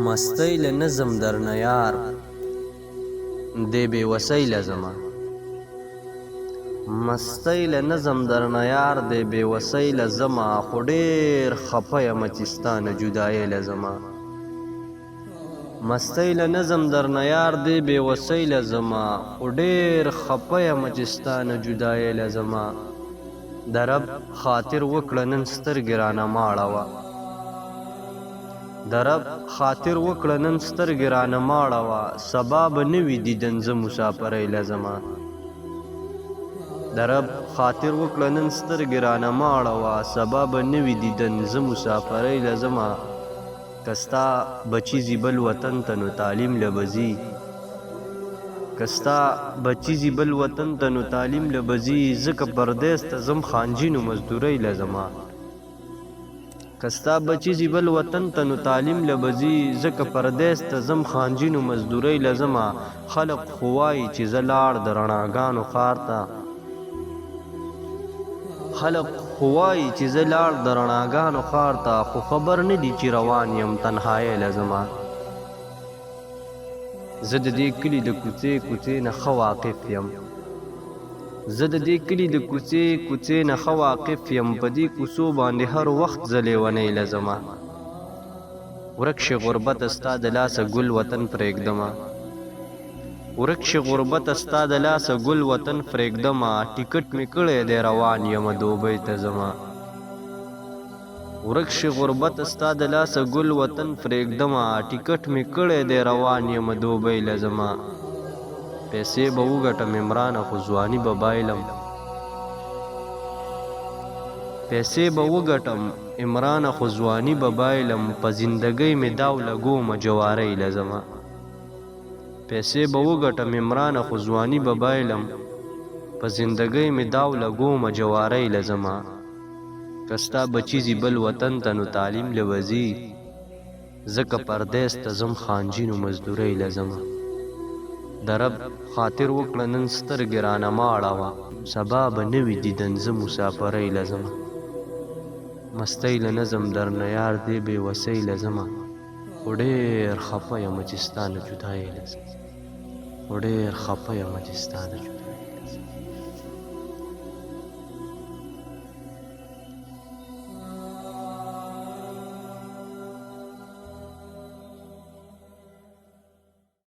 مستی له نظم درنه یار دی بې وسۍ له زما مستی له نظم درنه یار دی بې وسۍ له زما خو ډېر خفه یم چې ستا نه جدایۍ له زما مستی له نظم درنه یار دی بې وسۍ له زما خو ډېر خفه یم چې ستا نه جدایۍ له زما د رب خاطر وکړه نن سترګې رانه ماړوه د رب خاطر وکړه نن سترګې رانه ماړوه سبا به نه وي دیدن زه مسافرۍ له زما د رب خاطر وکړه نن سترګې رانه ماړوه سبا به نه وي دیدن زه مسافرۍ له زما که ستا بچي ځي بل وطن ته نو تعلیم له به ځي که ستا بچي ځي بل وطن ته نو تعلیم له به ځي ځکه پردیس ته ځم خانجي نو مزدورۍ له زما که ستا بچي ځي بل وطن ته نو تعلیم له به ځي ځکه پردیس ته ځم خانجي نو مزدورۍ له زما خلق خو وایي چې زه لاړ د رڼاګانو ښار ته خلق خو وایي چې زه لاړ د رڼاګانو ښار ته خو خبر نه دي چې روان یم تنهایۍ له زما زه د دې کلي د کوڅې کوڅې نه ښه واقف یم زه د دې کلي د کوڅې کوڅې نه ښه واقف یم په دې کوڅو باندې هر وخت زه لیونۍ له زما ورک شي غربته ستا د لاسه ګل وطن پرېږدمه ورک شي غربته ستا د لاسه ګل وطن پرېږدمه ټیکټ مې کړی دی روان یمه دوبۍ ته زما ورک شي غربته ستا د لاسه ګل وطن پرېږدمه ټیکټ مې کړی دی روان یمه دوبۍ له زما پیسې به وګټم عمرانه خو ځواني به بایلم پیسې به وګټم عمرانه خو ځواني به بایلم په زندګۍ مې داو لګومه جوارۍ له زما پیسې به وګټم عمرانه خو ځواني به بایلم په زندګۍ مې داو لګومه جوارۍ له زما که ستا بچي ځي بل وطن ته نو تعلیم له به ځي ځکه پردیس ته ځم خانجي نو مزدورۍ له زما د رب خاطر وکړه نن سترګې رانه ماړوه سبا به نه وي دیدن زه مسافرۍ له زما مستی له نظم درنه یار دی بې وسۍ له زما خو ډېر خفه یم چې ستا نه جدایۍ له زما خو ډېر خفه یم چې ستا نه جدایۍ